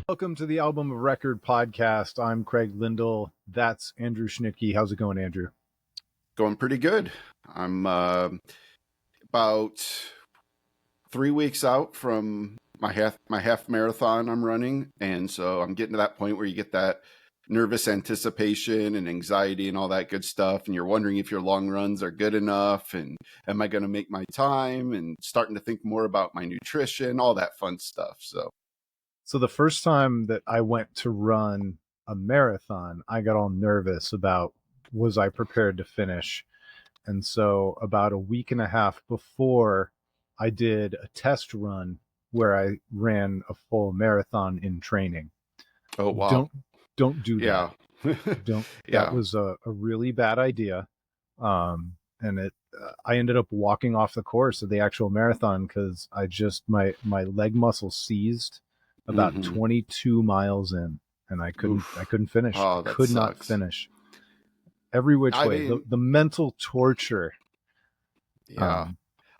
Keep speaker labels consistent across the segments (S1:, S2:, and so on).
S1: Welcome to the Album of Record podcast. I'm Craig Lindell. That's Andrew Schnittke. How's it going, Andrew?
S2: Going pretty good. I'm about 3 weeks out from my half marathon I'm running, and so I'm getting to that point where you get that nervous anticipation and anxiety and all that good stuff, and you're wondering if your long runs are good enough, and am I going to make my time, and starting to think more about my nutrition, all that fun stuff.
S1: So the first time that I went to run a marathon, I got all nervous about was I prepared to finish. And so about a week and a half before, I did a test run where I ran a full marathon in training.
S2: Oh, wow.
S1: Don't do that.
S2: Yeah.
S1: That was a really bad idea. And I ended up walking off the course of the actual marathon because my leg muscle seized about 22 miles in, and I couldn't finish.
S2: Oh, that
S1: could
S2: sucks.
S1: not finish. Every which way, the mental torture.
S2: Yeah,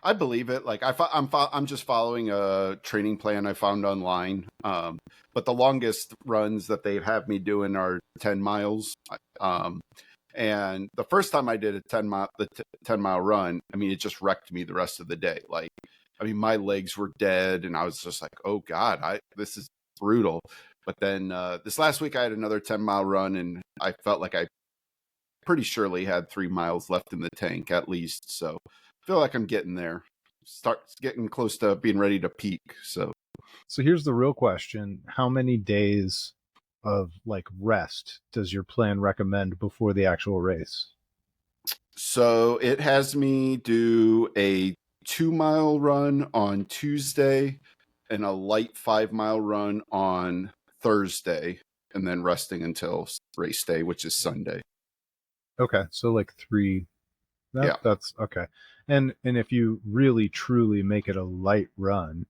S2: I believe it. Like I'm just following a training plan I found online. But the longest runs that they have me doing are 10 miles. And the first time I did a 10-mile run, I mean, it just wrecked me the rest of the day. Like, I mean, my legs were dead, and I was just like, oh God, this is brutal. But then this last week I had another 10-mile run, and I felt like I pretty surely had 3 miles left in the tank at least. So I feel like I'm getting there. Start getting close to being ready to peak. So
S1: here's the real question. How many days of like rest does your plan recommend before the actual race?
S2: So it has me do a 2-mile run on Tuesday and a light 5-mile run on Thursday, and then resting until race day, which is Sunday.
S1: Okay, so like 3. That's okay. And if you really truly make it a light run,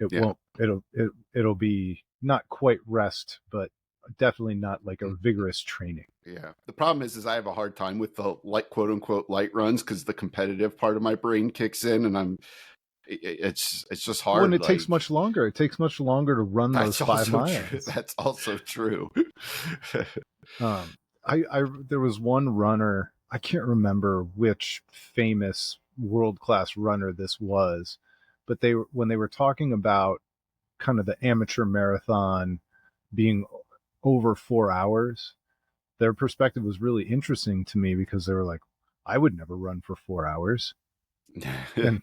S1: it'll be not quite rest, but definitely not like a vigorous training.
S2: Yeah. The problem is I have a hard time with the quote unquote light runs because the competitive part of my brain kicks in, and it's just hard.
S1: And it takes much longer. It takes much longer to run those 5 miles.
S2: That's also true.
S1: There was one runner, I can't remember which famous world-class runner this was, but when they were talking about kind of the amateur marathon being over 4 hours, their perspective was really interesting to me because they were like, I would never run for 4 hours. And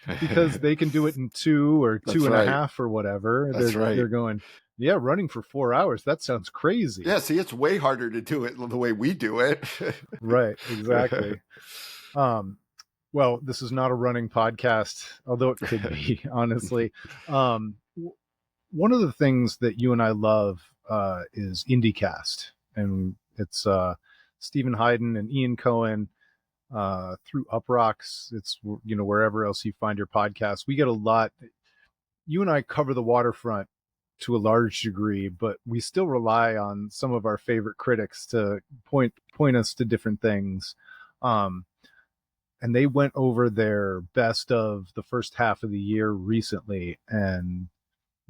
S1: because they can do it in 2 or two and a half or whatever. They're going, yeah, running for 4 hours. That sounds crazy.
S2: Yeah. See, it's way harder to do it the way we do it.
S1: Right. Exactly. Well, this is not a running podcast, although it could be, honestly. One of the things that you and I love is IndieCast, and it's Stephen Hayden and Ian Cohen through Uprocks. It's, wherever else you find your podcast. We get a lot. You and I cover the waterfront to a large degree, but we still rely on some of our favorite critics to point us to different things. And they went over their best of the first half of the year recently, and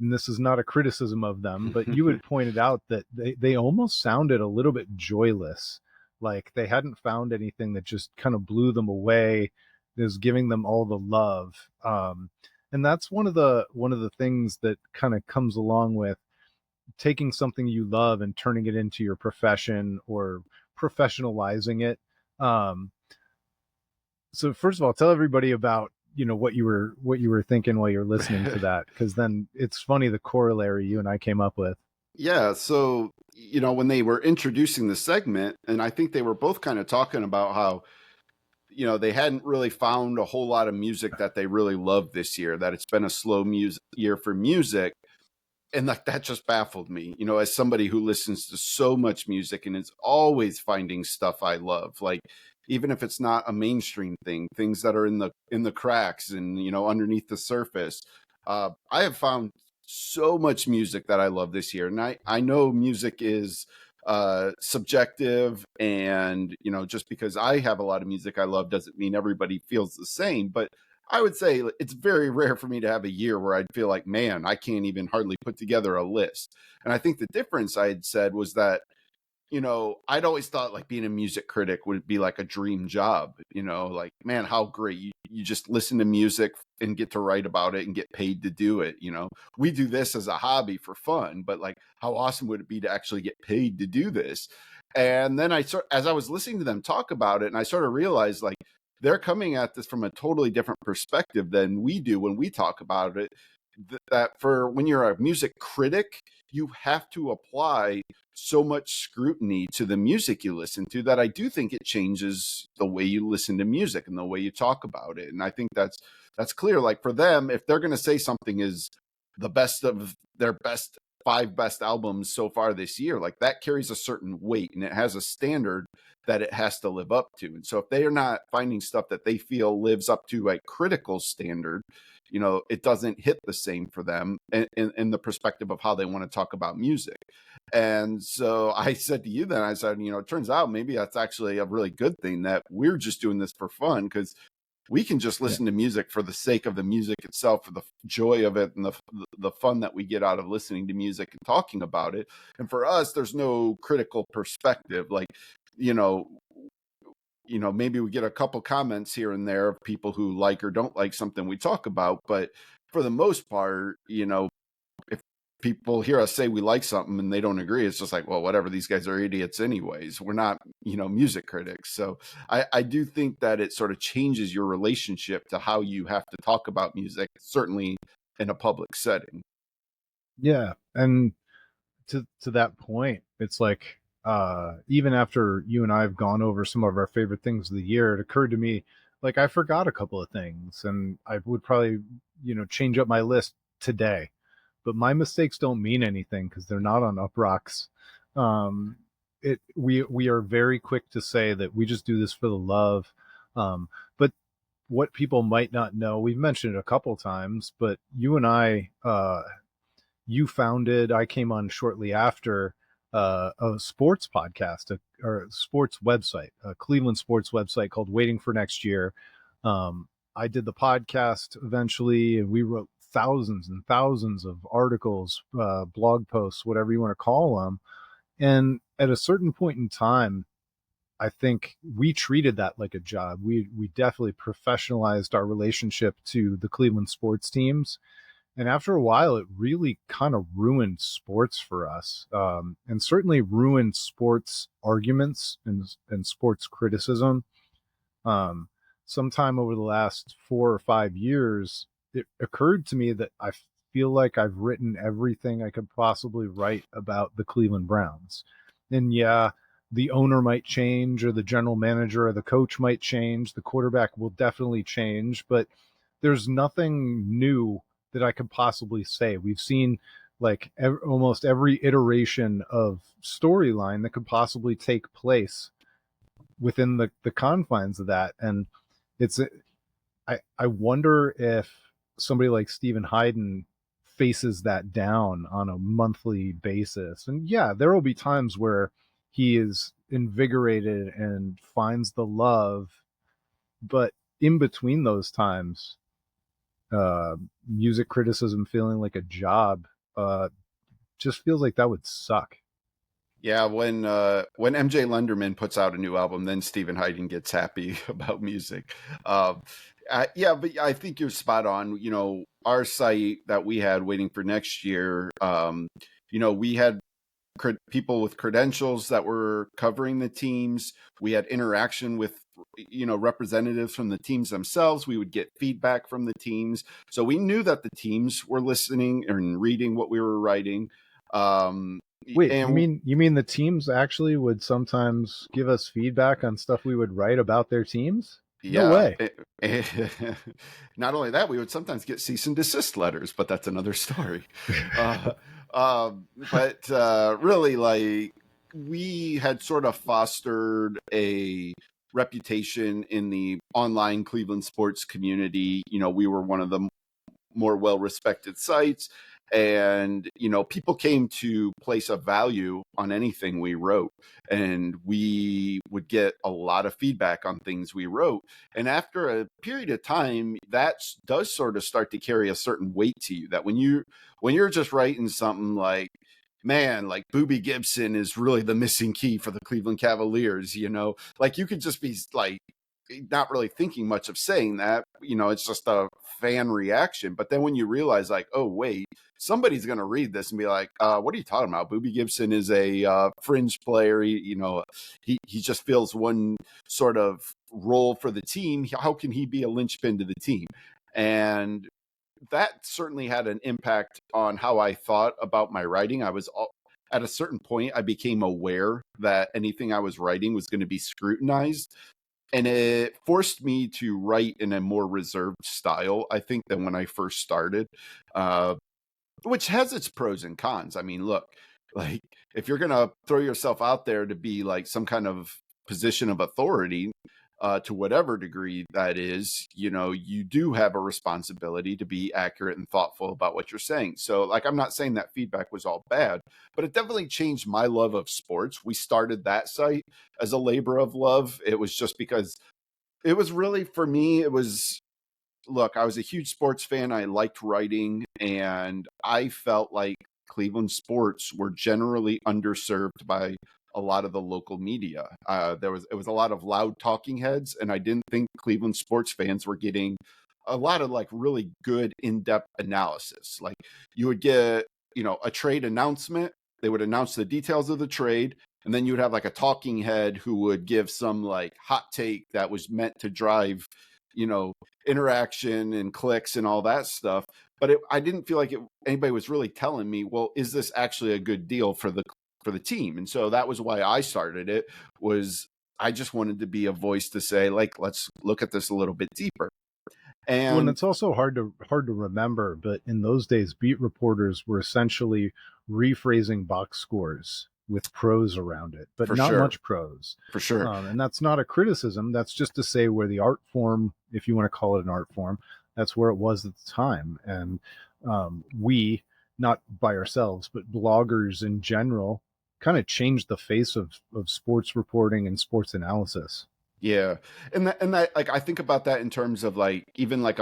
S1: this is not a criticism of them, but you had pointed out that they almost sounded a little bit joyless. Like they hadn't found anything that just kind of blew them away, is giving them all the love. And that's one of the things that kind of comes along with taking something you love and turning it into your profession or professionalizing it. So first of all, tell everybody about, what you were thinking while you're listening to that, because then it's funny the corollary you and I came up with.
S2: Yeah. So, when they were introducing the segment, and I think they were both kind of talking about how, they hadn't really found a whole lot of music that they really loved this year, that it's been a slow year for music. And that just baffled me, as somebody who listens to so much music and is always finding stuff I love, like even if it's not a mainstream thing, things that are in the cracks and, underneath the surface. I have found so much music that I love this year. And I know music is subjective, and, just because I have a lot of music I love doesn't mean everybody feels the same. But I would say it's very rare for me to have a year where I'd feel like, man, I can't even hardly put together a list. And I think the difference I had said was that, I'd always thought like being a music critic would be like a dream job, like, man, how great. You just listen to music and get to write about it and get paid to do it. We do this as a hobby for fun, but like, how awesome would it be to actually get paid to do this? And then as I was listening to them talk about it, and I sort of realized like they're coming at this from a totally different perspective than we do when we talk about it. That for when you're a music critic, you have to apply so much scrutiny to the music you listen to that I do think it changes the way you listen to music and the way you talk about it. And I think that's clear. Like for them, if they're going to say something is the best of their best 5 best albums so far this year, like that carries a certain weight and it has a standard that it has to live up to. And so if they are not finding stuff that they feel lives up to a critical standard, it doesn't hit the same for them in the perspective of how they want to talk about music. And so I said to you then, I said, it turns out maybe that's actually a really good thing that we're just doing this for fun, because we can just listen to music for the sake of the music itself, for the joy of it and the fun that we get out of listening to music and talking about it. And for us, there's no critical perspective. Like, maybe we get a couple comments here and there of people who like or don't like something we talk about. But for the most part, if people hear us say we like something and they don't agree, it's just like, well, whatever, these guys are idiots anyways. We're not, music critics. So I do think that it sort of changes your relationship to how you have to talk about music, certainly in a public setting.
S1: Yeah. And to that point, it's like, even after you and I have gone over some of our favorite things of the year, it occurred to me, like, I forgot a couple of things and I would probably, change up my list today, but my mistakes don't mean anything because they're not on Uproxx. We are very quick to say that we just do this for the love. But what people might not know, we've mentioned it a couple times, but you and I, you founded, I came on shortly after, a sports podcast, or a sports website, a Cleveland sports website called Waiting for Next Year. I did the podcast eventually, and we wrote thousands and thousands of articles, blog posts, whatever you want to call them. And at a certain point in time, I think we treated that like a job. We definitely professionalized our relationship to the Cleveland sports teams, and after a while, it really kind of ruined sports for us, and certainly ruined sports arguments and sports criticism. Um, Sometime over the last 4 or 5 years, it occurred to me that I feel like I've written everything I could possibly write about the Cleveland Browns. And yeah, the owner might change, or the general manager or the coach might change. The quarterback will definitely change, but there's nothing new that I could possibly say. We've seen like almost every iteration of storyline that could possibly take place within the confines of that. And it's, I wonder if somebody like Stephen Hayden faces that down on a monthly basis. And yeah, there will be times where he is invigorated and finds the love, but in between those times, music criticism feeling like a job, just feels like that would suck.
S2: Yeah, when MJ Lenderman puts out a new album, then Stephen Hayden gets happy about music. Yeah, but I think you're spot on. Our site that we had Waiting for Next Year, we had people with credentials that were covering the teams. We had interaction with representatives from the teams themselves. We would get feedback from the teams, so we knew that the teams were listening and reading what we were writing.
S1: Wait,
S2: And
S1: you mean the teams actually would sometimes give us feedback on stuff we would write about their teams? No
S2: yeah,
S1: way.
S2: not only that, we would sometimes get cease and desist letters, but that's another story. Uh, but really, like, we had sort of fostered a reputation in the online Cleveland sports community. We were one of the more well-respected sites, And, people came to place a value on anything we wrote, and we would get a lot of feedback on things we wrote. And after a period of time, that does sort of start to carry a certain weight to you, that when you're just writing something like, man, like Booby Gibson is really the missing key for the Cleveland Cavaliers, like you could just be like, not really thinking much of saying that, it's just a fan reaction. But then when you realize like, oh, wait, somebody's going to read this and be like, what are you talking about? Booby Gibson is a fringe player. He just fills one sort of role for the team. How can he be a linchpin to the team? And that certainly had an impact on how I thought about my writing. At a certain point, I became aware that anything I was writing was going to be scrutinized. And it forced me to write in a more reserved style, I think, than when I first started, which has its pros and cons. I mean, look, like if you're going to throw yourself out there to be like some kind of position of authority, to whatever degree that is, you do have a responsibility to be accurate and thoughtful about what you're saying. So like, I'm not saying that feedback was all bad, but it definitely changed my love of sports. We started that site as a labor of love. It was just because it was really, for me, look, I was a huge sports fan. I liked writing, and I felt like Cleveland sports were generally underserved by a lot of the local media. It was a lot of loud talking heads, and I didn't think Cleveland sports fans were getting a lot of like really good in-depth analysis. Like you would get, a trade announcement. They would announce the details of the trade, and then you would have like a talking head who would give some like hot take that was meant to drive, interaction and clicks and all that stuff. But I didn't feel like anybody was really telling me, well, is this actually a good deal for the team? And so that was why I started it. Was I just wanted to be a voice to say, like, let's look at this a little bit deeper.
S1: When
S2: And
S1: it's also hard to remember, but in those days, beat reporters were essentially rephrasing box scores with prose around it, but
S2: for
S1: not
S2: sure,
S1: much prose.
S2: for sure.
S1: And that's not a criticism. That's just to say where the art form, if you want to call it an art form, that's where it was at the time. And we, not by ourselves, but bloggers in general, kind of changed the face of sports reporting and sports analysis.
S2: Yeah. And that like I think about that in terms of like even like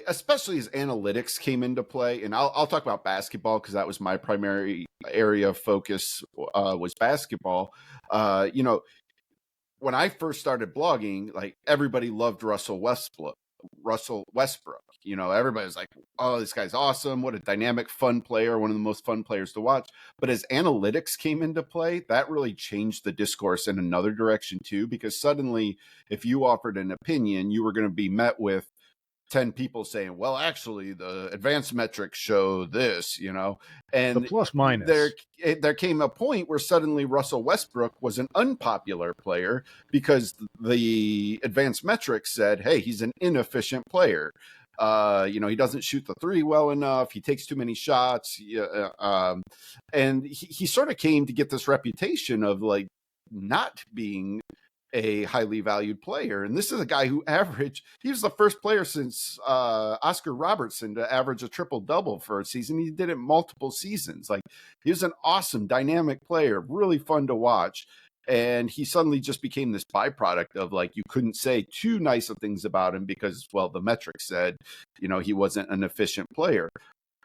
S2: especially as analytics came into play. And I'll talk about basketball because that was my primary area of focus, was basketball. You know, when I first started blogging, like everybody loved Russell Westbrook. Everybody was like, "Oh, this guy's awesome! What a dynamic, fun player! One of the most fun players to watch." But as analytics came into play, that really changed the discourse in another direction too. Because suddenly, if you offered an opinion, you were going to be met with 10 people saying, well, actually, the advanced metrics show this,
S1: The
S2: and
S1: plus
S2: there
S1: minus.
S2: there came a point where suddenly Russell Westbrook was an unpopular player because the advanced metrics said, hey, he's an inefficient player. He doesn't shoot the three well enough. He takes too many shots. And he sort of came to get this reputation of like not being a highly valued player. And this is a guy who he was the first player since Oscar Robertson to average a triple double for a season. He did it multiple seasons. Like he was an awesome, dynamic player, really fun to watch. And he suddenly just became this byproduct of like, you couldn't say too nice of things about him because, well, the metrics said, he wasn't an efficient player.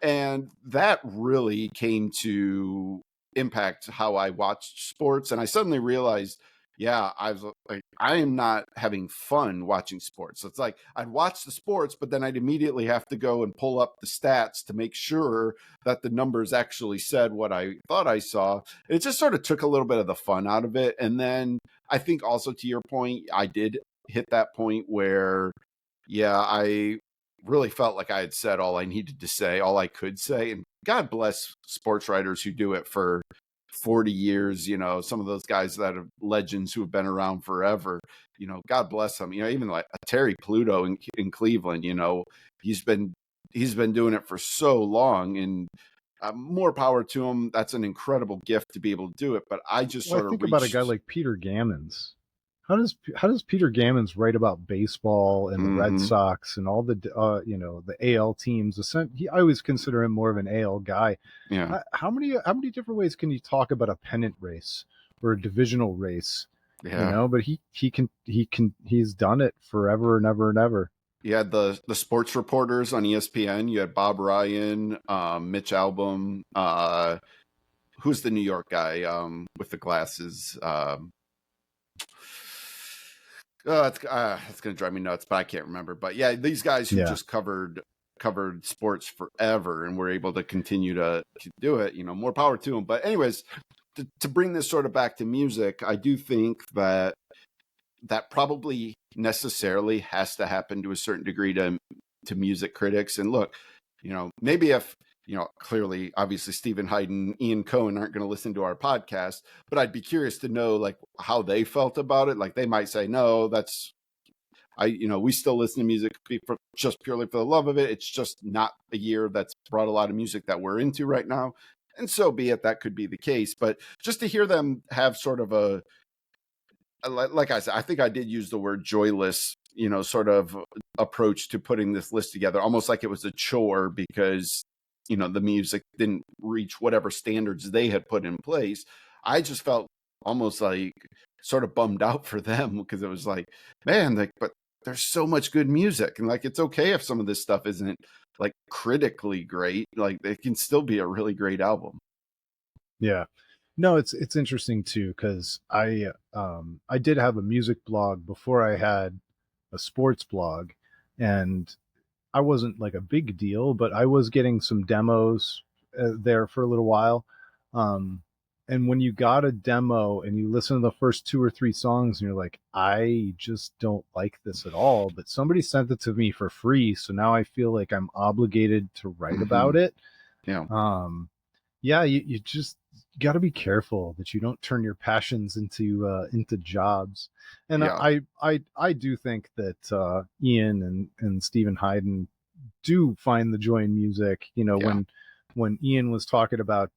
S2: And that really came to impact how I watched sports. And I suddenly realized, yeah, I was like, I am not having fun watching sports. So it's like I'd watch the sports, but then I'd immediately have to go and pull up the stats to make sure that the numbers actually said what I thought I saw. It just sort of took a little bit of the fun out of it. And then I think also to your point, I did hit that point where, yeah, I really felt like I had said all I needed to say, all I could say. And God bless sports writers who do it for 40 years, some of those guys that are legends who have been around forever, God bless them. Even like Terry Pluto in Cleveland, he's been doing it for so long, and more power to him. That's an incredible gift to be able to do it. But I just
S1: Well, I
S2: sort of
S1: think about a guy
S2: reached.
S1: like Peter Gammons, how does Peter Gammons write about baseball and the Red
S2: Mm-hmm.
S1: Sox and all the the AL teams? I always consider him more of an AL guy.
S2: Yeah.
S1: How many different ways can you talk about a pennant race or a divisional race?
S2: Yeah.
S1: But he's done it forever and ever and ever.
S2: You had the sports reporters on ESPN. You had Bob Ryan, Mitch Albom. Who's the New York guy with the glasses? It's going to drive me nuts, but I can't remember. But yeah, these guys who
S1: Yeah,
S2: just covered sports forever and were able to continue to do it. More power to them. But anyways, to bring this sort of back to music, I do think that probably necessarily has to happen to a certain degree to music critics. And look, maybe if clearly, obviously, Stephen Hayden, Ian Cohen aren't going to listen to our podcast, but I'd be curious to know like how they felt about it. Like they might say, no, we still listen to music just purely for the love of it. It's just not a year that's brought a lot of music that we're into right now. And so be it, that could be the case. But just to hear them have sort of like I said, I think I did use the word joyless, sort of approach to putting this list together, almost like it was a chore because, the music didn't reach whatever standards they had put in place. I just felt almost like sort of bummed out for them because it was like, man, like, but there's so much good music. And like, it's okay if some of this stuff isn't like critically great, like it can still be a really great album.
S1: yeah. No, it's interesting too because I did have a music blog before I had a sports blog, and I wasn't like a big deal, but I was getting some demos there for a little while. Um, and when you got a demo and you listen to the first two or three songs and you're like, I just don't like this at all, but somebody sent it to me for free, so now I feel like I'm obligated to write
S2: Mm-hmm.
S1: about it.
S2: Yeah.
S1: Yeah, you just got to be careful that you don't turn your passions into jobs. And
S2: Yeah.
S1: I do think that Ian and Stephen Hayden do find the joy in music.
S2: Yeah.
S1: When Ian was talking about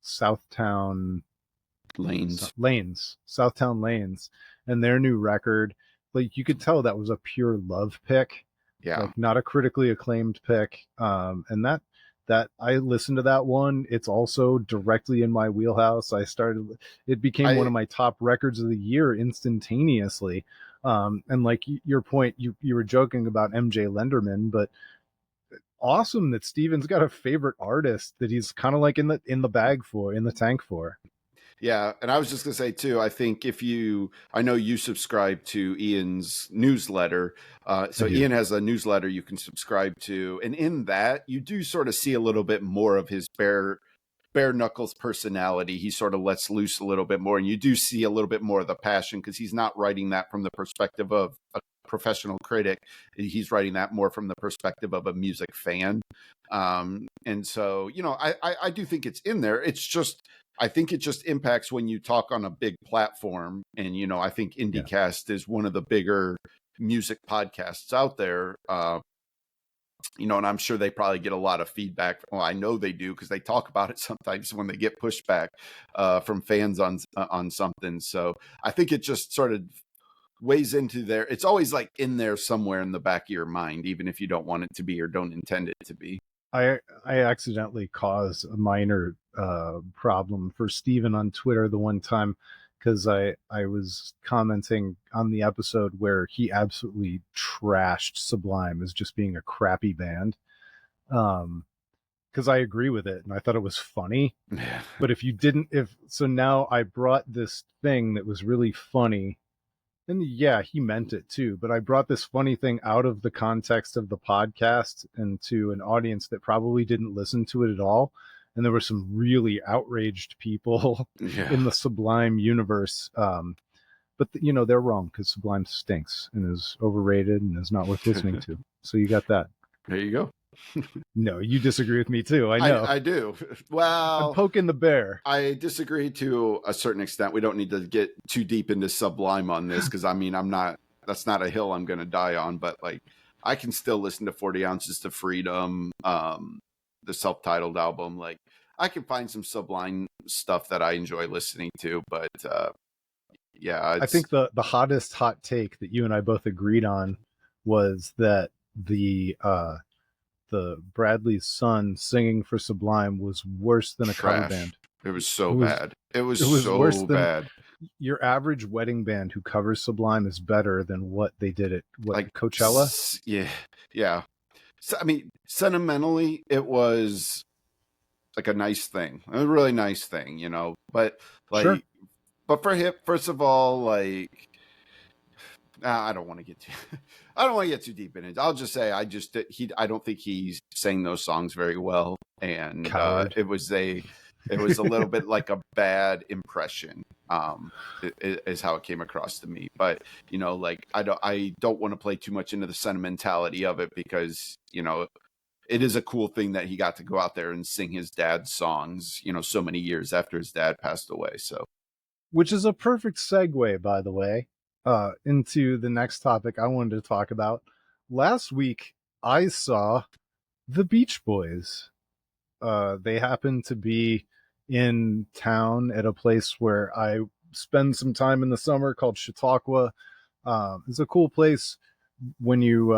S1: Southtown
S2: Lanes.
S1: Southtown Lanes, and their new record, like you could tell that was a pure love pick,
S2: Yeah.
S1: like not a critically acclaimed pick. And that I listened to that one. It's also directly in my wheelhouse. It became one
S2: I
S1: of my top records of the year instantaneously. And like your point, you were joking about MJ Lenderman, but awesome that Steven's got a favorite artist that he's kind of like in the bag for, in the tank for.
S2: Yeah, and I was just gonna say too. I think I know you subscribe to Ian's newsletter.
S1: I
S2: So
S1: do.
S2: Ian has a newsletter you can subscribe to, and in that you do sort of see a little bit more of his bare knuckles personality. He sort of lets loose a little bit more, and you do see a little bit more of the passion because he's not writing that from the perspective of a professional critic. He's writing that more from the perspective of a music fan. And so, I do think it's in there. It's just, I think it just impacts when you talk on a big platform. And, I think
S1: Yeah.
S2: IndieCast is one of the bigger music podcasts out there. And I'm sure they probably get a lot of feedback. Well, I know they do because they talk about it sometimes when they get pushback from fans on something. So I think it just sort of weighs into there. It's always like in there somewhere in the back of your mind, even if you don't want it to be or don't intend it to be.
S1: I accidentally caused a minor problem for Steven on Twitter the one time because I was commenting on the episode where he absolutely trashed Sublime as just being a crappy band. Because I agree with it and I thought it was funny. But if you didn't, if so, now I brought this thing that was really funny, and yeah, he meant it too, but I brought this funny thing out of the context of the podcast and to an audience that probably didn't listen to it at all. And there were some really outraged people
S2: Yeah.
S1: in the Sublime universe. But they're wrong because Sublime stinks and is overrated and is not worth listening to. So you got that.
S2: There you go.
S1: No, you disagree with me too. I know.
S2: I do.
S1: I'm
S2: Well,
S1: poking the bear.
S2: I disagree to a certain extent. We don't need to get too deep into Sublime on this because that's not a hill I'm going to die on. But like, I can still listen to 40 Ounces to Freedom, the self titled album. Like, I can find some Sublime stuff that I enjoy listening to. But Yeah,
S1: I
S2: it's
S1: think the hottest hot take that you and I both agreed on was that the Bradley's son singing for Sublime was worse than a cover
S2: trash.
S1: band.
S2: It was
S1: It
S2: so
S1: was
S2: bad. It was
S1: it was worse
S2: so
S1: than
S2: bad.
S1: your average wedding band who covers Sublime is better than what they did at what
S2: Like,
S1: Coachella.
S2: yeah, yeah. So, I mean, sentimentally, it was like a nice thing, a really nice thing, you know. But
S1: Sure.
S2: like, but for him, first of all, like, I don't want to get too, I don't want to get too deep in it. I'll just say, I don't think he sang those songs very well, and
S1: Coward.
S2: it was a little bit like a bad impression. Is how it came across to me. But you know, like I don't want to play too much into the sentimentality of it because you know it is a cool thing that he got to go out there and sing his dad's songs, you know, so many years after his dad passed away. So,
S1: Which is a perfect segue, by the way, into the next topic I wanted to talk about. Last week, I saw the Beach Boys. They happened to be in town at a place where I spend some time in the summer called Chautauqua. It's a cool place. When you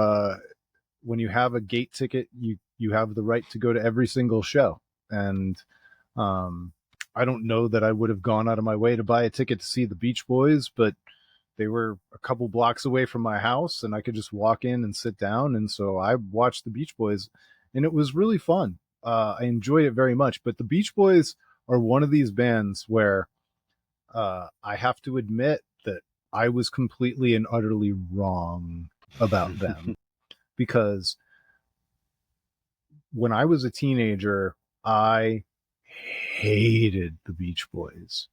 S1: when you have a gate ticket, you have the right to go to every single show. And um, I don't know that I would have gone out of my way to buy a ticket to see the Beach Boys, but they were a couple blocks away from my house, and I could just walk in and sit down. And so I watched the Beach Boys, and it was really fun. I enjoyed it very much. But the Beach Boys are one of these bands where I have to admit that I was completely and utterly wrong about them because when I was a teenager, I hated the Beach Boys.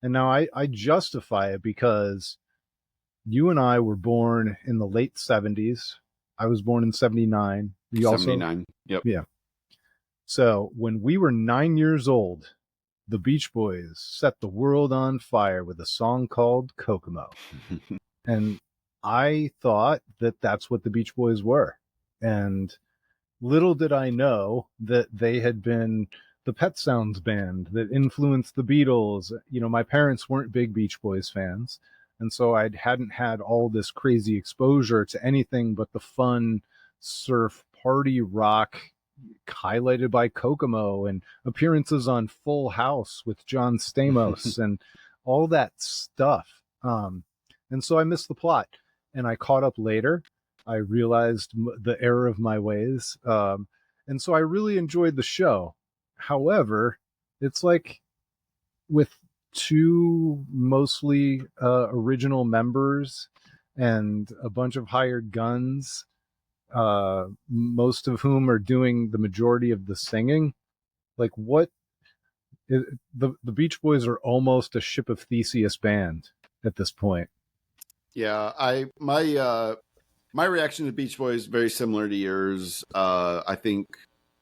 S1: And now I justify it because you and I were born in the late 70s. I was born in 79. You also,
S2: 79. Yep.
S1: yeah. So when we were 9 years old, the Beach Boys set the world on fire with a song called Kokomo. And I thought that that's what the Beach Boys were. And little did I know that they had been the Pet Sounds band that influenced the Beatles. You know, my parents weren't big Beach Boys fans, and so I hadn't had all this crazy exposure to anything but the fun surf party rock highlighted by Kokomo and appearances on Full House with John Stamos and all that stuff. And so I missed the plot, and I caught up later. I realized the error of my ways. And so I really enjoyed the show. However, it's like with two mostly original members and a bunch of hired guns, most of whom are doing the majority of the singing. Like, the Beach Boys are almost a Ship of Theseus band at this point.
S2: Yeah, my reaction to Beach Boys is very similar to yours. I think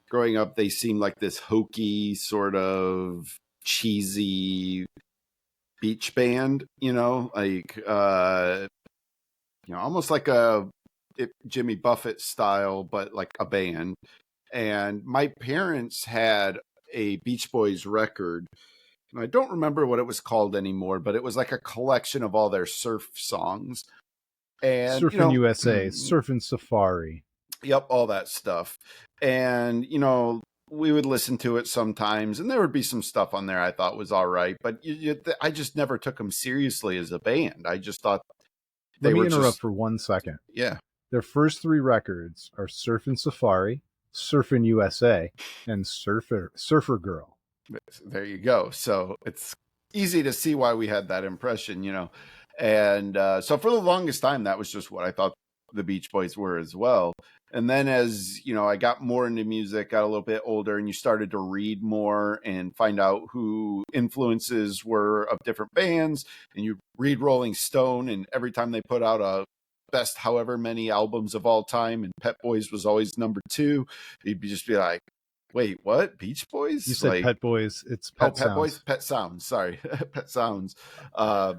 S2: growing up, they seemed like this hokey, sort of cheesy beach band, almost like Jimmy Buffett style, but like a band. And my parents had a Beach Boys record. And I don't remember what it was called anymore, but it was like a collection of all their surf songs. And,
S1: Surfing USA, Surfing Safari.
S2: Yep, all that stuff. And, we would listen to it sometimes, and there would be some stuff on there I thought was all right, but I just never took them seriously as a band. I just thought
S1: Let me interrupt for 1 second.
S2: Yeah.
S1: Their first three records are Surfing Safari, Surfing USA, and Surfer Girl.
S2: There you go. So it's easy to see why we had that impression, And so for the longest time, that was just what I thought the Beach Boys were as well. And then as, I got more into music, got a little bit older, and you started to read more and find out who influences were of different bands. And you read Rolling Stone, and every time they put out a best however many albums of all time, and Pet Boys was always number 2, you'd just be like, wait, what? Beach Boys?
S1: You said Pet Boys. It's Pet Sounds.
S2: Boys? Pet Sounds. Sorry. Pet Sounds. It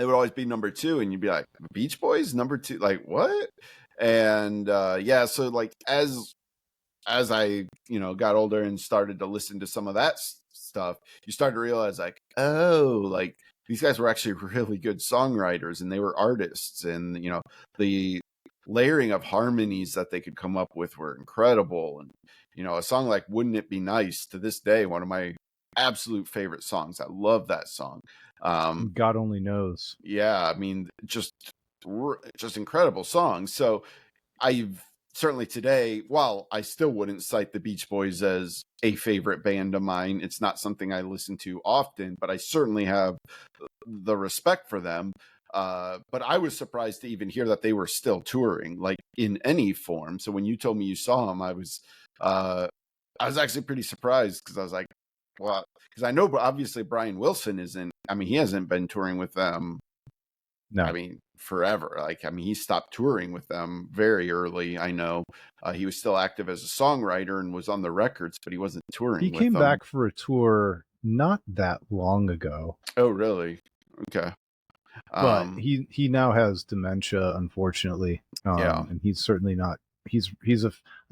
S2: would always be number 2, and you'd be like, Beach Boys number 2? Like, what? And so like as I got older and started to listen to some of that stuff, you start to realize like, oh, like these guys were actually really good songwriters, and they were artists, and the layering of harmonies that they could come up with were incredible. And a song like "Wouldn't It Be Nice," to this day, one of my absolute favorite songs. I love that song.
S1: God only knows.
S2: Yeah, I mean, just incredible songs. So I've certainly today, while I still wouldn't cite the Beach Boys as a favorite band of mine, it's not something I listen to often, but I certainly have the respect for them. But I was surprised to even hear that they were still touring, like in any form. So when you told me you saw them, I was actually pretty surprised, because I was like, well, because I know obviously Brian Wilson isn't. I mean, he hasn't been touring with them.
S1: No.
S2: I mean, forever. Like, I mean, he stopped touring with them very early. I know he was still active as a songwriter and was on the records, but he wasn't touring
S1: He
S2: with
S1: came
S2: them.
S1: back for a tour not that long ago.
S2: Oh, really? Okay.
S1: But he now has dementia, unfortunately.
S2: Yeah.
S1: And he's certainly not. I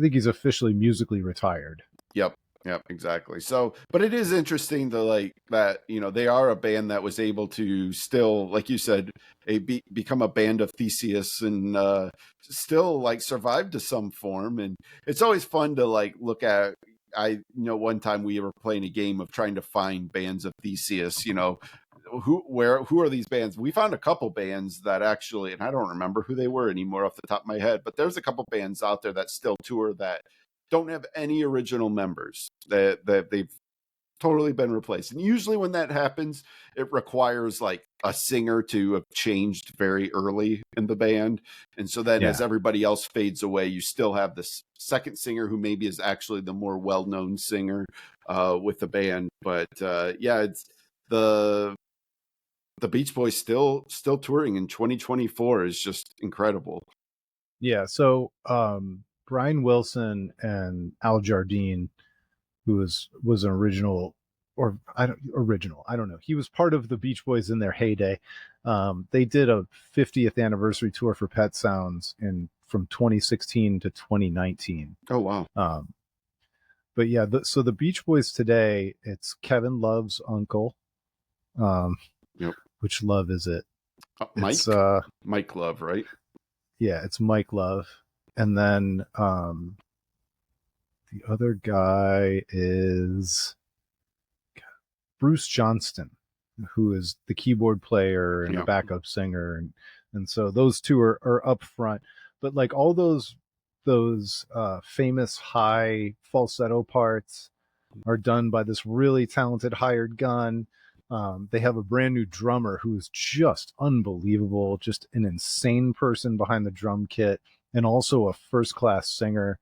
S1: think he's officially musically retired.
S2: Yep, exactly. So, but it is interesting to like that, they are a band that was able to still, like you said, become a band of Theseus, and still like survive to some form. And it's always fun to like look at. One time we were playing a game of trying to find bands of Theseus, who are these bands? We found a couple bands that actually, and I don't remember who they were anymore off the top of my head, but there's a couple bands out there that still tour that don't have any original members, that they've totally been replaced. And usually when that happens, it requires like a singer to have changed very early in the band. And so then as everybody else fades away, you still have this second singer who maybe is actually the more well-known singer with the band. But it's the Beach Boys still touring in 2024 is just incredible.
S1: Yeah. So Brian Wilson and Al Jardine, who was an original, or I don't know. He was part of the Beach Boys in their heyday. They did a 50th anniversary tour for Pet Sounds from 2016 to 2019.
S2: Oh wow.
S1: But yeah, so the Beach Boys today, it's Kevin Love's uncle.
S2: Yep.
S1: Which Love is it?
S2: Mike.
S1: It's
S2: Mike Love, right?
S1: Yeah, it's Mike Love. And then the other guy is Bruce Johnston, who is the keyboard player and the backup singer, and so those two are up front. But like all those famous high falsetto parts are done by this really talented hired gun. They have a brand new drummer who is just unbelievable, just an insane person behind the drum kit, and also a first class singer.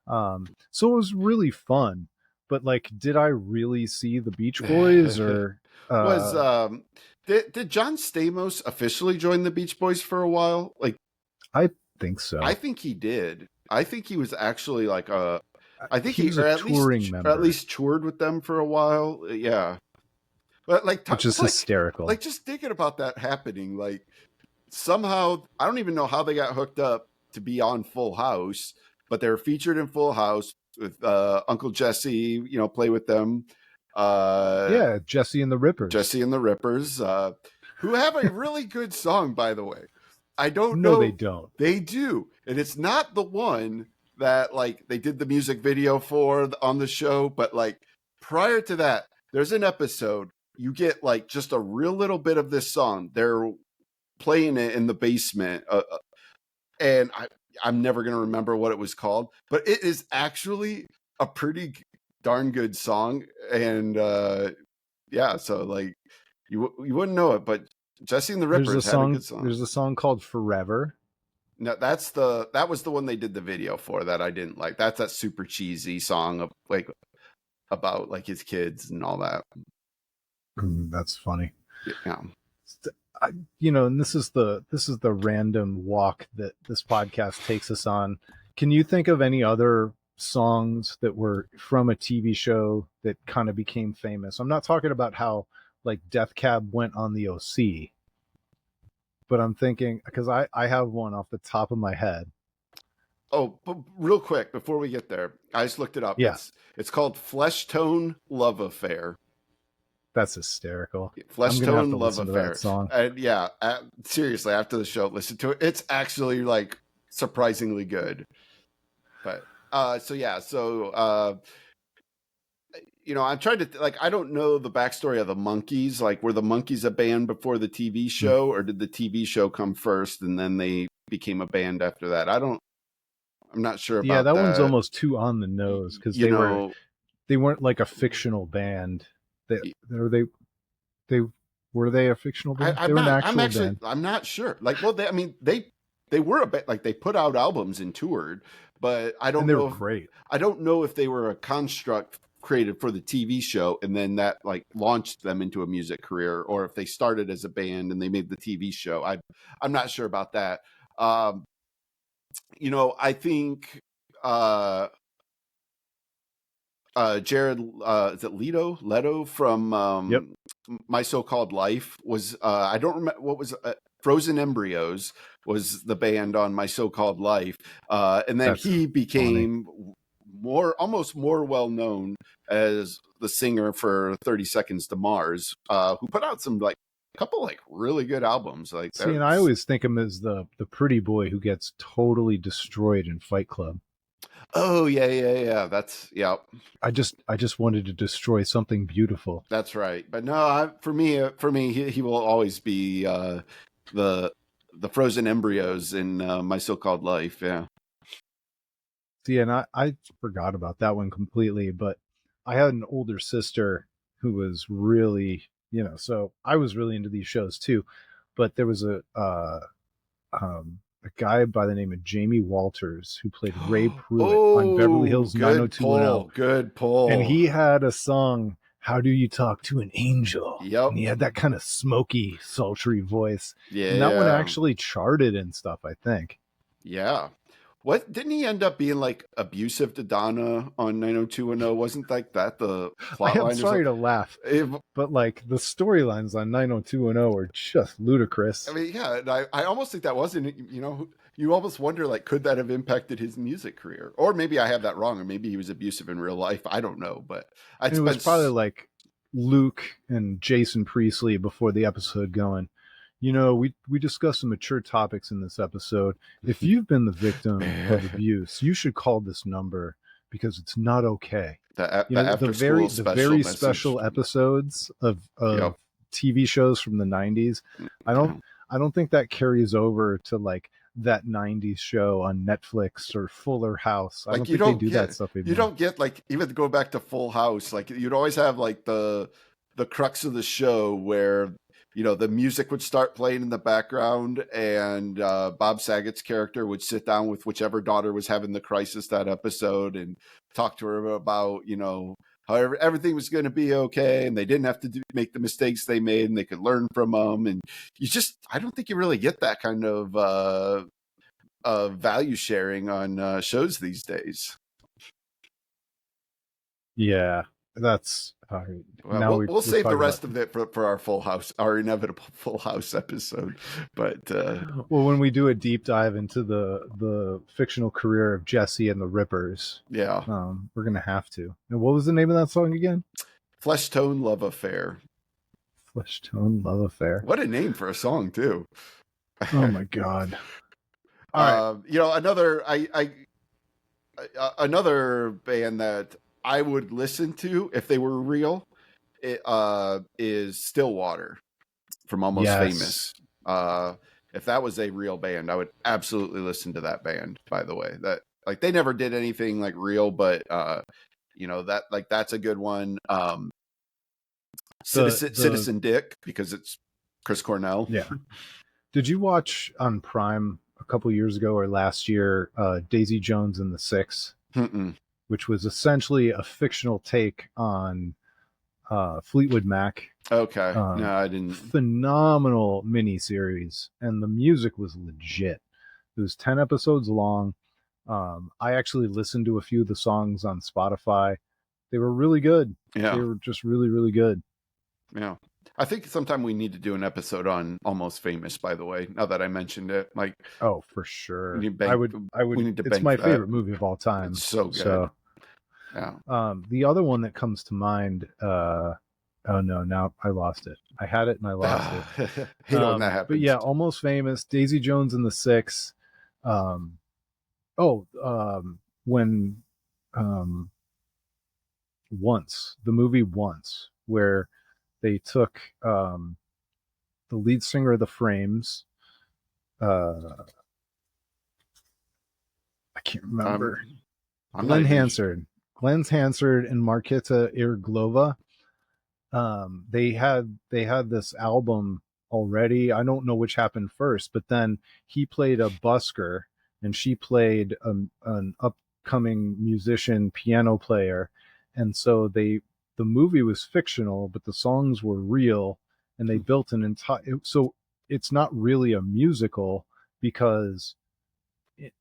S1: So it was really fun. But like, did I really see the Beach Boys, or
S2: did John Stamos officially join the Beach Boys for a while? Like,
S1: I think so.
S2: I think he did. I think he was actually like I think
S1: he was a touring member,
S2: or at least toured with them for a while. Yeah. But like,
S1: which is hysterical.
S2: Like, just thinking about that happening, like somehow, I don't even know how they got hooked up to be on Full House, but they were featured in Full House with Uncle Jesse, play with them.
S1: Jesse and the Rippers.
S2: Jesse and the Rippers, who have a really good song, by the way. I don't know.
S1: No, they don't.
S2: They do. And it's not the one that like they did the music video for on the show, but like prior to that, there's an episode you get like just a real little bit of this song. They're playing it in the basement, and I'm never going to remember what it was called, but it is actually a pretty darn good song. And so like you wouldn't know it, but Jesse and the Rippers had a good song.
S1: There's a song called Forever.
S2: No, that was the one they did the video for that I didn't like. That's that super cheesy song of like about like his kids and all that.
S1: That's funny.
S2: Yeah.
S1: And this is the random walk that this podcast takes us on. Can you think of any other songs that were from a TV show that kind of became famous? I'm not talking about how like Death Cab went on the OC, but I'm thinking, because I have one off the top of my head.
S2: Oh, but real quick before we get there, I just looked it up.
S1: Yeah.
S2: It's called Flesh Tone Love Affair.
S1: That's hysterical. I'm
S2: Flesh
S1: gonna have
S2: Tone
S1: to
S2: Love
S1: listen to that
S2: Affair.
S1: song.
S2: And yeah, seriously, after the show, listen to it. It's actually like surprisingly good. But I'm trying to like, I don't know the backstory of the Monkees. Like, were the Monkees a band before the TV
S1: Mm.
S2: show, or did the TV show come first and then they became a band after that? I'm not sure
S1: Yeah,
S2: about
S1: that one's
S2: that.
S1: almost too on the nose because
S2: You know,
S1: they weren't like a fictional band. They were they a fictional band? They were an actual band,
S2: I'm not sure. Like, well, they were a bit like they put out albums and toured, but
S1: and they were great.
S2: I don't know if they were a construct created for the TV show and then that like launched them into a music career, or if they started as a band and they made the TV show. I'm not sure about that. Um, I think uh Jared, is it Leto from
S1: Yep,
S2: My So-Called Life was, I don't remember what was, Frozen Embryos was the band on My So-Called Life. And then
S1: that's
S2: he
S1: funny.
S2: became almost more well known as the singer for 30 Seconds to Mars, who put out some like a couple like really good albums. Like
S1: See, and I always think him as the pretty boy who gets totally destroyed in Fight Club.
S2: oh yeah.
S1: I just wanted to destroy something beautiful.
S2: That's right. But no, for me, he will always be the the frozen embryos in My So-Called Life. Yeah.
S1: See, and I forgot about that one completely, but I had an older sister who was really, so I was really into these shows too. But there was a guy by the name of Jamie Walters who played Ray Pruitt on Beverly
S2: Oh,
S1: Hills
S2: good
S1: 90210,
S2: pull. Good
S1: and
S2: pull.
S1: he had a song, "How Do You Talk to an Angel?"
S2: Yep.
S1: And he had that kind of smoky, sultry voice, and that one
S2: Yeah.
S1: actually charted and stuff, I think.
S2: Yeah. What didn't he end up being like abusive to Donna on 90210? Wasn't like that the plot
S1: I'm
S2: line or
S1: sorry
S2: something?
S1: to laugh, but like the storylines on 90210 are just
S2: I
S1: ludicrous.
S2: mean, yeah, and I almost think that wasn't, you almost wonder, like, could that have impacted his music career? Or maybe I have that wrong, or maybe he was abusive in real life. I don't know, but I'd
S1: And it was
S2: spent,
S1: probably like Luke and Jason Priestley before the episode going, we discussed some mature topics in this episode. If you've been the victim of
S2: the,
S1: abuse, you should call this number because it's not okay.
S2: the
S1: The
S2: after school
S1: the
S2: special
S1: very
S2: message.
S1: special episodes of
S2: Yep.
S1: TV shows from the 90s. I don't
S2: Yeah.
S1: I don't think that carries over to like that 90s show on Netflix or Fuller House. I
S2: Like
S1: don't think they do that stuff
S2: you
S1: anymore.
S2: don't get like, even to go back to Full House, like you'd always have like the crux of the show where the music would start playing in the background, and Bob Saget's character would sit down with whichever daughter was having the crisis that episode and talk to her about how everything was going to be okay, and they didn't have to make the mistakes they made, and they could learn from them. And I don't think you really get that kind of value sharing on shows these days.
S1: Yeah, that's
S2: Well,
S1: now
S2: we'll
S1: we're
S2: save the
S1: talking about.
S2: rest of it for our Full House, our inevitable Full House episode. But
S1: Well, when we do a deep dive into the fictional career of Jesse and the Rippers,
S2: yeah,
S1: we're gonna have to. And what was the name of that song again?
S2: Flesh Tone Love Affair.
S1: Flesh Tone Love Affair.
S2: What a name for a song, too.
S1: Oh my god! All right.
S2: Another band that I would listen to if they were real, is Stillwater from Almost
S1: Yes.
S2: Famous. If that was a real band, I would absolutely listen to that band. By the way, that like they never did anything like real, but that like that's a good one.
S1: The
S2: Citizen Dick, because it's Chris Cornell.
S1: Yeah. Did you watch on Prime a couple years ago or last year, Daisy Jones and the Six,
S2: Mm-mm.
S1: which was essentially a fictional take on Fleetwood Mac?
S2: Okay, no, I didn't.
S1: Phenomenal miniseries, and the music was legit. It was 10 episodes long. I actually listened to a few of the songs on Spotify. They were really good. They
S2: Yeah,
S1: were just really, really good.
S2: yeah. I think sometime we need to do an episode on Almost Famous. By the way, now that I mentioned it, like,
S1: Oh, for
S2: we
S1: sure.
S2: need bank.
S1: I
S2: We
S1: would,
S2: need to
S1: it's
S2: bank
S1: my
S2: that.
S1: favorite movie of all time.
S2: It's so good.
S1: So,
S2: Yeah.
S1: the other one that comes to mind, Oh no, now I lost it. I had it and I lost it.
S2: Hate it when that
S1: But
S2: happens.
S1: yeah, Almost Famous, Daisy Jones and the Six. Um, oh, when um, Once, the movie Once, where they took the lead singer of the Frames. Uh, I can't remember.
S2: I'm not even.
S1: Glenn Hansard, and Marketa Irglova. They had this album already. I don't know which happened first, but then he played a busker and she played an upcoming musician piano player, and so the movie was fictional, but the songs were real, and they built an entire. So it's not really a musical because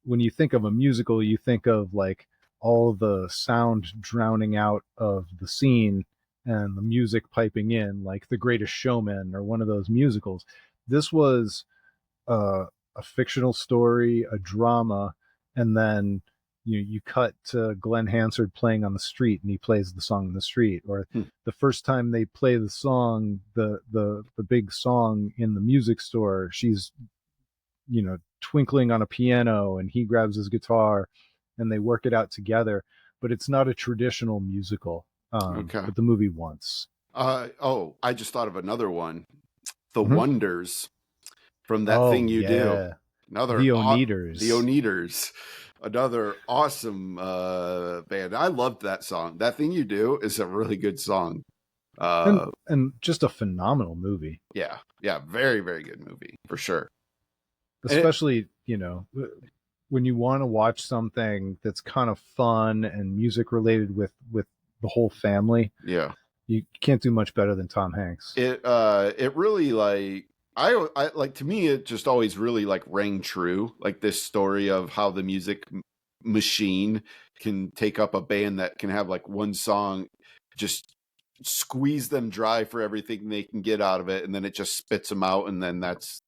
S1: when you think of a musical, you think of like all the sound drowning out of the scene and the music piping in, like The Greatest Showman or one of those musicals. This was a fictional story, a drama, and then you cut to Glenn Hansard playing on the street, and he plays the song in the street. Or
S2: Hmm.
S1: the first time they play the song, the big song in the music store, she's twinkling on a piano and he grabs his guitar and they work it out together, but it's not a traditional musical.
S2: Okay.
S1: But the movie Once.
S2: I just thought of another one. The
S1: Mm-hmm.
S2: Wonders from That
S1: Oh
S2: Thing You Do.
S1: yeah,
S2: Another
S1: the
S2: The
S1: Oneaters.
S2: Oneaters. Another awesome band. I loved that song. That Thing You Do is a really good song.
S1: And just a phenomenal movie.
S2: Yeah, very very good movie for sure. And
S1: Especially when you want to watch something that's kind of fun and music related with the whole family.
S2: yeah,
S1: You can't do much better than Tom Hanks.
S2: it really like I like, to me it just always really like rang true, like this story of how the music machine can take up a band that can have like one song, just squeeze them dry for everything they can get out of it, and then it just spits them out, and then that's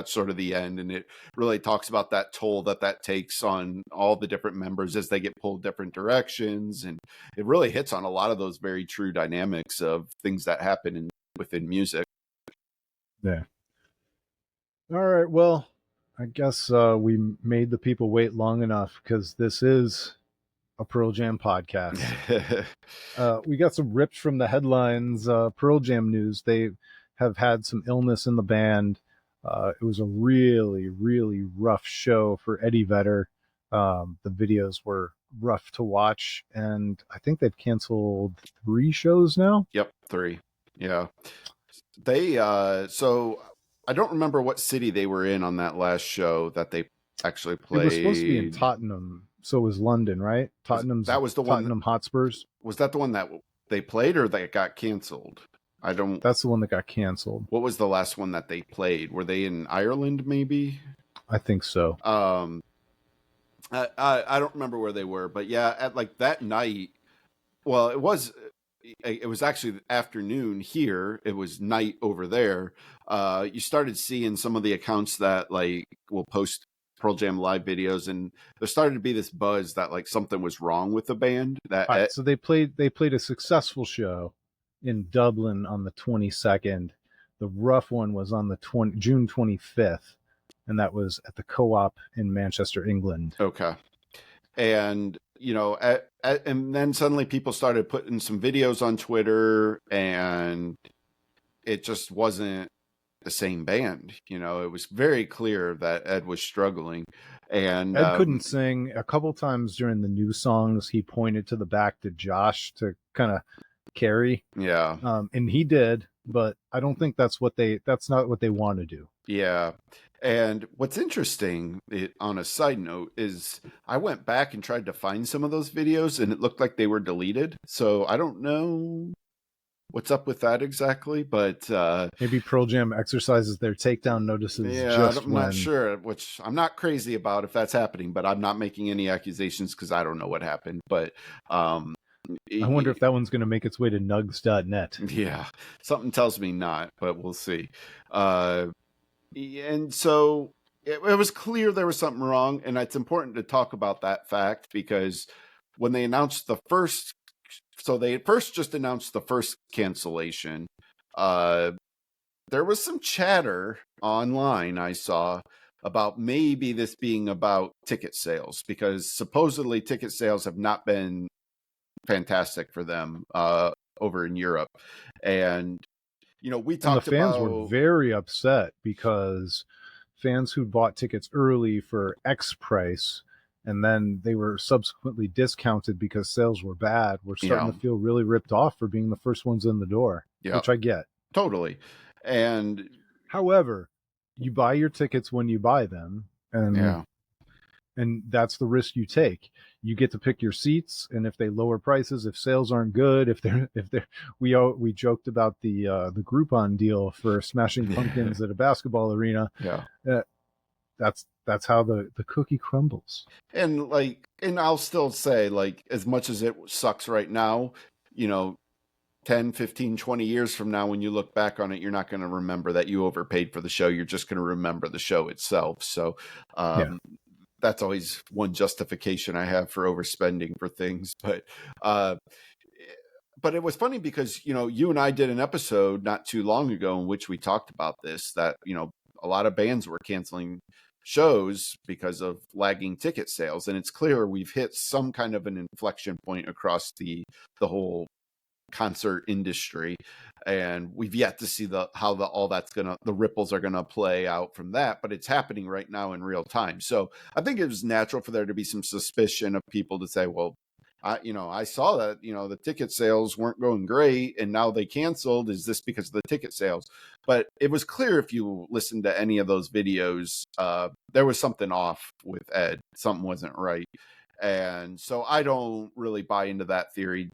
S2: sort of the end. And it really talks about that toll that takes on all the different members as they get pulled different directions, and it really hits on a lot of those very true dynamics of things that happen within music.
S1: Yeah. All right. Well, I guess we made the people wait long enough because this is a Pearl Jam podcast. We got some ripped from the headlines. Pearl Jam news. They have had some illness in the band. It was a really, really rough show for Eddie Vedder. The videos were rough to watch, and I think they've canceled 3 shows now.
S2: Yep, 3. Yeah. They so I don't remember what city they were in on that last show that they actually
S1: It was supposed to be in
S2: played.
S1: Tottenham, so it was London, right?
S2: That was the one
S1: Tottenham Hotspurs.
S2: was that the one that they played or that got canceled? I don't.
S1: That's the one that got canceled.
S2: What was the last one that they played? Were they in Ireland? Maybe.
S1: I think so.
S2: I don't remember where they were, but yeah, at like that night. Well, it was actually afternoon here. It was night over there. You started seeing some of the accounts that like will post Pearl Jam live videos, and there started to be this buzz that like something was wrong with the band.
S1: All right, so they played a successful show in Dublin on the 22nd. The rough one was on the June 25th, and that was at the Co-op in Manchester, England.
S2: Okay. And and then suddenly people started putting some videos on Twitter, and it just wasn't the same band. It was very clear that Ed was struggling, and
S1: Ed couldn't sing. A couple times during the new songs, he pointed to the back to Josh to kind of carry.
S2: Yeah.
S1: And he did, but I don't think that's not what they want to do.
S2: Yeah. And what's interesting, on a side note, is I went back and tried to find some of those videos, and it looked like they were deleted. So I don't know what's up with that exactly, but
S1: maybe Pearl Jam exercises their takedown notices.
S2: Yeah, I'm not sure, which I'm not crazy about if that's happening, but I'm not making any accusations because I don't know what happened. But
S1: I wonder if that one's going to make its way to nugs.net.
S2: Yeah, something tells me not, but we'll see. And so it was clear there was something wrong, and it's important to talk about that fact because when they announced the first So they first just announced the first cancellation. There was some chatter online I saw about maybe this being about ticket sales, because supposedly ticket sales have not been fantastic for them over in Europe. And, we
S1: And the
S2: talked
S1: fans were
S2: about,
S1: very upset because fans who bought tickets early for X price and then they were subsequently discounted because sales were bad were starting to feel really ripped off for being the first ones in the door, which I get.
S2: Totally. And
S1: however, you buy your tickets when you buy them, and that's the risk you take. You get to pick your seats, and if they lower prices, if sales aren't good, if they're we joked about the Groupon deal for Smashing Pumpkins at a basketball arena. That's how the cookie crumbles.
S2: And I'll still say, as much as it sucks right now, 10, 15, 20 years from now, when you look back on it, you're not going to remember that you overpaid for the show. You're just going to remember the show itself. So that's always one justification I have for overspending for things. But it was funny because, you and I did an episode not too long ago in which we talked about this, that, a lot of bands were canceling shows because of lagging ticket sales. And it's clear we've hit some kind of an inflection point across the whole concert industry, and we've yet to see how the ripples are gonna play out from that, but it's happening right now in real time. So I think it was natural for there to be some suspicion of people to say, well, I saw that the ticket sales weren't going great and now they canceled. Is this because of the ticket sales? But it was clear, if you listened to any of those videos, there was something off with Ed. Something wasn't right. And so I don't really buy into that theory.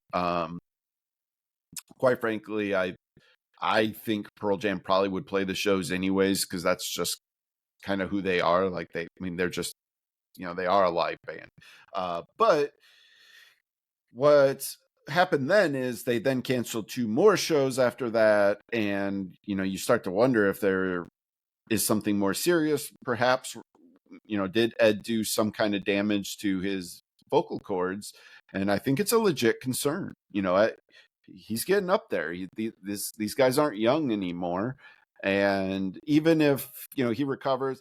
S2: Quite frankly, I think Pearl Jam probably would play the shows anyways, because that's just kind of who they are. They're just, they are a live band. But what happened then is they then canceled 2 more shows after that, and you start to wonder if there is something more serious, perhaps. Did Ed do some kind of damage to his vocal cords? And I think it's a legit concern. He's getting up there. These guys aren't young anymore. And even if, he recovers,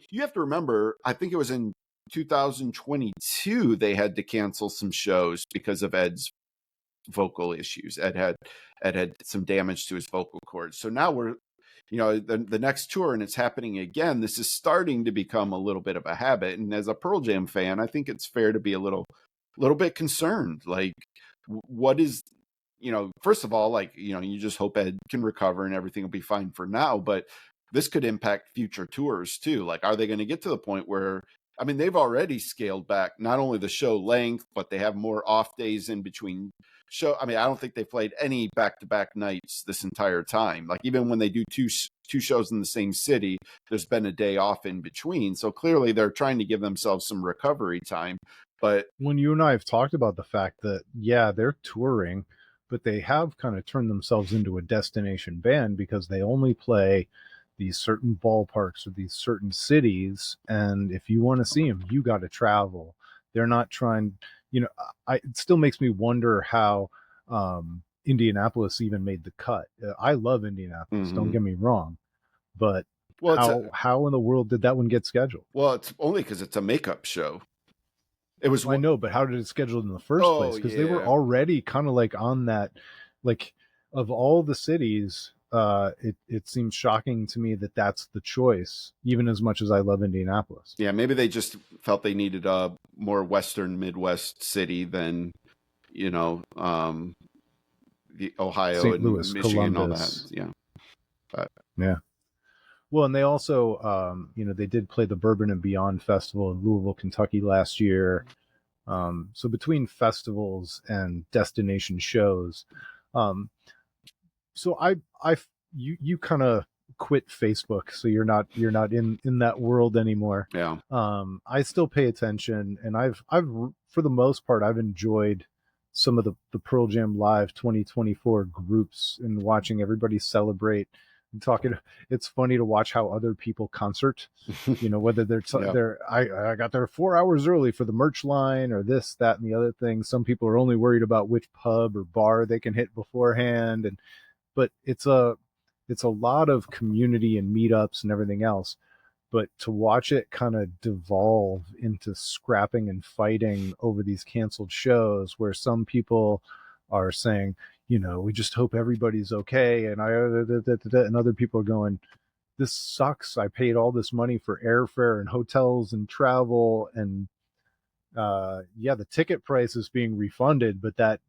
S2: you have to remember, I think it was in 2022, they had to cancel some shows because of Ed's vocal issues. Ed had some damage to his vocal cords. So now we're, the next tour, and it's happening again. This is starting to become a little bit of a habit. And as a Pearl Jam fan, I think it's fair to be a little bit concerned. What is, first of all, you just hope Ed can recover and everything will be fine for now. But this could impact future tours too. Are they going to get to the point where, they've already scaled back not only the show length, but they have more off days in between show. I don't think they played any back-to-back nights this entire time. Even when they do two shows in the same city, there's been a day off in between. So clearly they're trying to give themselves some recovery time. But
S1: when you and I have talked about the fact that, they're touring, but they have kind of turned themselves into a destination band because they only play these certain ballparks or these certain cities, and if you want to see them, you got to travel. They're not trying, it still makes me wonder how Indianapolis even made the cut. I love Indianapolis, don't get me wrong, but how in the world did that one get scheduled?
S2: Well, it's only because it's a makeup show. It was.
S1: I know, but how did it scheduled in the first place? Because they were already kind of on that, of all the cities. It seems shocking to me that that's the choice, even as much as I love Indianapolis.
S2: Yeah, maybe they just felt they needed a more Western Midwest city than, the Ohio
S1: St.
S2: and
S1: Louis,
S2: Michigan,
S1: Columbus.
S2: all that. Yeah. But
S1: yeah. Well, and they also, they did play the Bourbon and Beyond Festival in Louisville, Kentucky last year. So between festivals and destination shows, so you kind of quit Facebook, so you're not in that world anymore.
S2: Yeah.
S1: I still pay attention, and I've for the most part I've enjoyed some of the Pearl Jam Live 2024 groups and watching everybody celebrate talking, it's funny to watch how other people concert, whether
S2: Yeah.
S1: I got there 4 hours early for the merch line or this, that, and the other thing. Some people are only worried about which pub or bar they can hit beforehand. But it's a lot of community and meetups and everything else. But to watch it kind of devolve into scrapping and fighting over these canceled shows, where some people are saying, we just hope everybody's okay, and and other people are going, this sucks. I paid all this money for airfare and hotels and travel, and yeah, the ticket price is being refunded, but that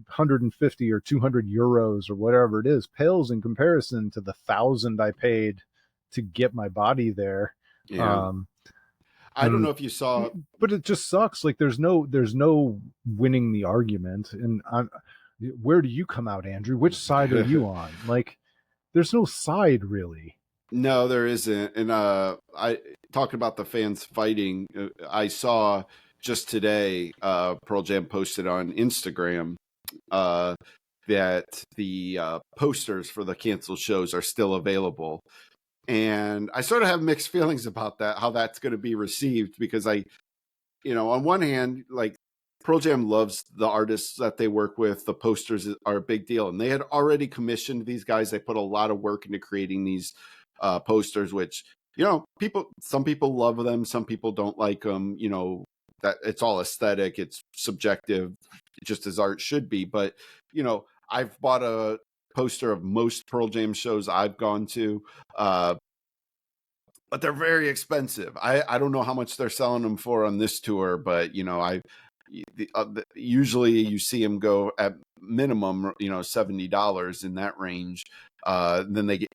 S1: 150 or 200 euros or whatever it is pales in comparison to the thousand I paid to get my body there.
S2: Yeah.
S1: Um,
S2: I don't know
S1: and
S2: if you saw.
S1: but it just sucks. Like there's no winning the argument. And where do you come out, Andrew? Which side are you on? Like, there's no side really.
S2: No, there isn't. And I talking about the fans fighting. I saw just today, Pearl Jam posted on Instagram uh, that the posters for the canceled shows are still available. And I sort of have mixed feelings about that, how that's going to be received, because on one hand, like, Pearl Jam loves the artists that they work with. The posters are a big deal, and they had already commissioned these guys. They put a lot of work into creating these posters, which some people love them, some people don't like them. That it's all aesthetic, it's subjective, just as art should be. But I've bought a poster of most Pearl Jam shows I've gone to. But they're very expensive. I don't know how much they're selling them for on this tour, but usually you see them go at minimum $70 in that range. Then they get,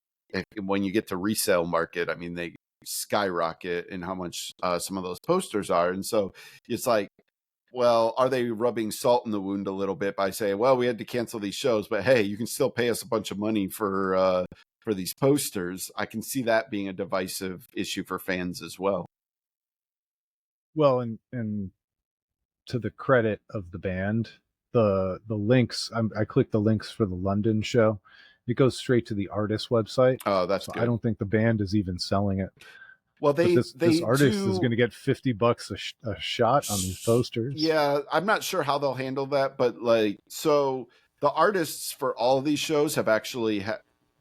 S2: when you get to resale market, I mean, they skyrocket in how much some of those posters are. And so it's like, well, are they rubbing salt in the wound a little bit by saying, well, we had to cancel these shows, but hey, you can still pay us a bunch of money for these posters? I can see that being a divisive issue for fans as well.
S1: Well, and to the credit of the band, the links, I clicked the links for the London show. It goes straight to the artist website,
S2: Oh, that's
S1: so I
S2: good.
S1: don't think the band is even selling it.
S2: Well,
S1: But this
S2: they
S1: artist is
S2: do.
S1: going to get $50 a shot on these posters.
S2: Yeah, I'm not sure how they'll handle that, but like, so the artists for all of these shows have actually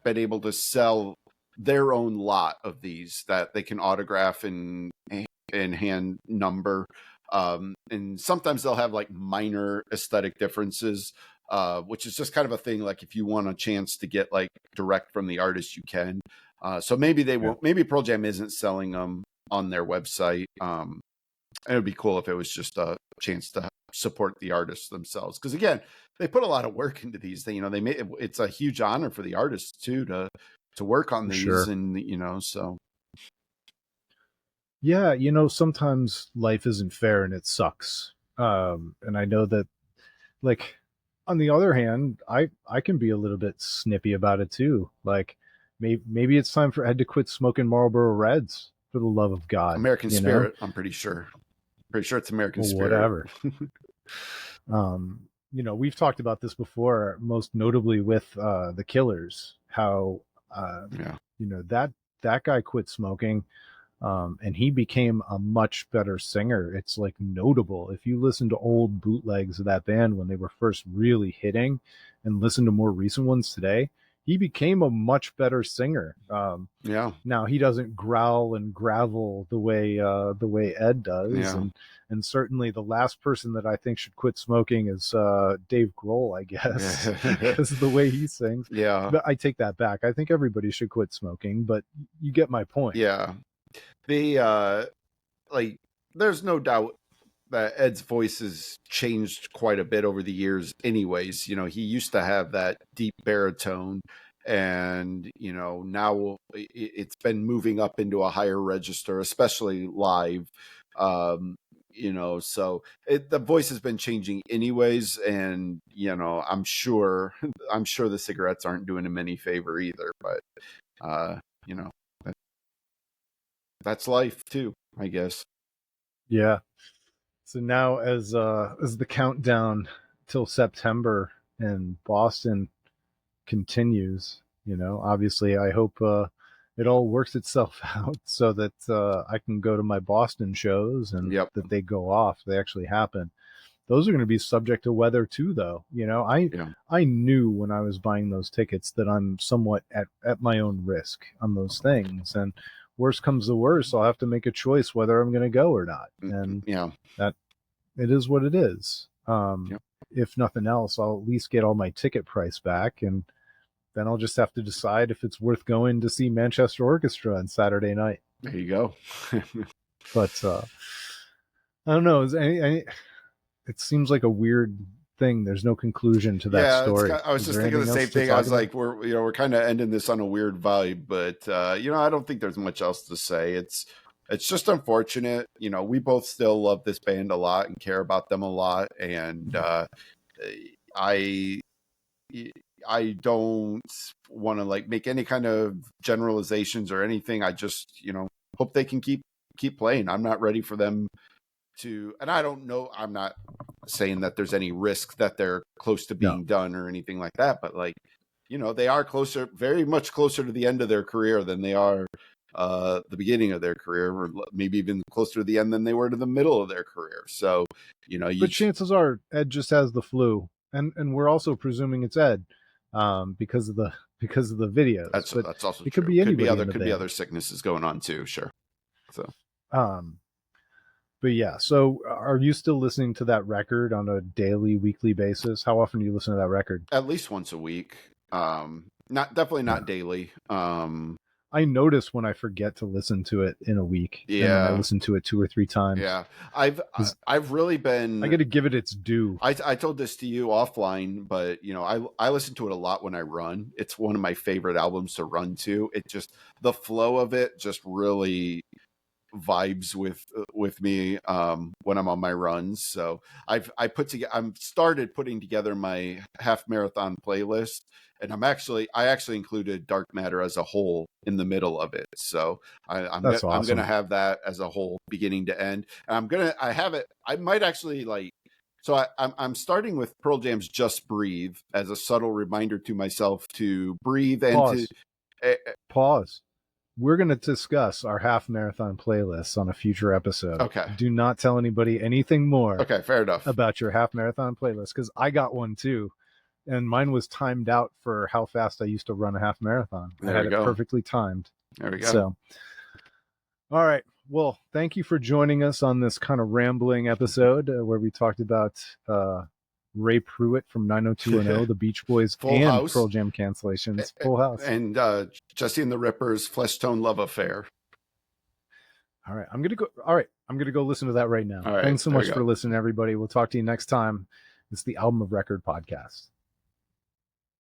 S2: been able to sell their own lot of these that they can autograph and hand number. And sometimes they'll have like minor aesthetic differences, which is just kind of a thing. Like, if you want a chance to get like direct from the artist, you can. So maybe they
S1: Yeah,
S2: won't. Maybe Pearl Jam isn't selling them on their website. It would be cool if it was just a chance to support the artists themselves, because again, they put a lot of work into these. They made it's a huge honor for the artists too to work on
S1: for
S2: these,
S1: sure.
S2: and so
S1: Yeah, sometimes life isn't fair and it sucks. And I know that, like, on the other hand, I can be a little bit snippy about it too. Like, maybe it's time for Ed to quit smoking Marlboro Reds, for the love of God,
S2: American Spirit. I'm pretty sure it's American
S1: Well,
S2: Spirit.
S1: whatever. We've talked about this before, most notably with the Killers, how uh,
S2: Yeah,
S1: that guy quit smoking, and he became a much better singer. It's like notable if you listen to old bootlegs of that band when they were first really hitting, and listen to more recent ones today. He became a much better singer.
S2: yeah,
S1: Now he doesn't growl and gravel the way Ed does,
S2: yeah.
S1: and certainly the last person that I think should quit smoking is Dave Grohl, I guess, because of the way he sings.
S2: Yeah,
S1: But I take that back. I think everybody should quit smoking, but you get my point.
S2: yeah. The like, there's no doubt that Ed's voice has changed quite a bit over the years anyways. He used to have that deep baritone, and now it's been moving up into a higher register, especially live. um so the voice has been changing anyways, and I'm sure the cigarettes aren't doing him any favor either, but uh you know that, that's life too, I guess.
S1: Yeah. So now, as the countdown till September in Boston continues, Obviously I hope it all works itself out so that I can go to my Boston shows and
S2: Yep.
S1: that they go off, they actually happen. Those are going to be subject to weather too, though.
S2: Yeah.
S1: I knew when I was buying those tickets that I'm somewhat at my own risk on those things, and worst comes to worst, I'll have to make a choice whether I'm going to go or not, and
S2: Yeah.
S1: that it is what it is.
S2: Yep.
S1: If nothing else, I'll at least get all my ticket price back, and then I'll just have to decide if it's worth going to see Manchester Orchestra on Saturday night.
S2: There you go.
S1: But I don't know. It seems like a weird thing. There's no conclusion to that story.
S2: I was just thinking the same thing. I was like, we're kind of ending this on a weird vibe, but I don't think there's much else to say. It's just unfortunate. We both still love this band a lot and care about them a lot, and I don't want to like make any kind of generalizations or anything. I just hope they can keep playing. I'm not ready for them to, and I don't know, I'm not saying that there's any risk that they're close to being done or anything like that, but like, they are closer, very much closer to the end of their career than they are the beginning of their career, or maybe even closer to the end than they were to the middle of their career. So,
S1: but chances are Ed just has the flu, and we're also presuming it's Ed because of the videos.
S2: That's also
S1: it
S2: true.
S1: Could be anybody.
S2: Could be other sicknesses going on too. Sure. So,
S1: but yeah, so are you still listening to that record on a daily, weekly basis? How often do you listen to that record?
S2: At least once a week. Definitely not daily.
S1: I notice when I forget to listen to it in a week.
S2: Yeah.
S1: And then I listen to it 2 or 3 times.
S2: Yeah. I've really been,
S1: I got to give it its due.
S2: I told this to you offline, but I listen to it a lot when I run. It's one of my favorite albums to run to. It just, the flow of it just really vibes with me when I'm on my runs. So I'm started putting together my half marathon playlist, and I actually included Dark Matter as a whole in the middle of it. So I'm gonna have that as a whole, beginning to end. And I might actually like. So I'm starting with Pearl Jam's "Just Breathe" as a subtle reminder to myself to breathe and
S1: pause. We're going to discuss our half marathon playlists on a future episode.
S2: Okay.
S1: Do not tell anybody anything more.
S2: Okay, fair enough.
S1: About your half marathon playlist, because I got one too, and mine was timed out for how fast I used to run a half marathon. I had it perfectly timed.
S2: There we go.
S1: So, all right. Well, thank you for joining us on this kind of rambling episode where we talked about Ray Pruitt from 90210, the Beach Boys,
S2: Full House.
S1: Pearl Jam Cancellations, Full House,
S2: and Jesse and the Rippers' Flesh Tone Love Affair.
S1: All right, I'm gonna go listen to that right now.
S2: All right,
S1: thanks so much for listening, everybody. We'll talk to you next time. It's the Album of Record podcast.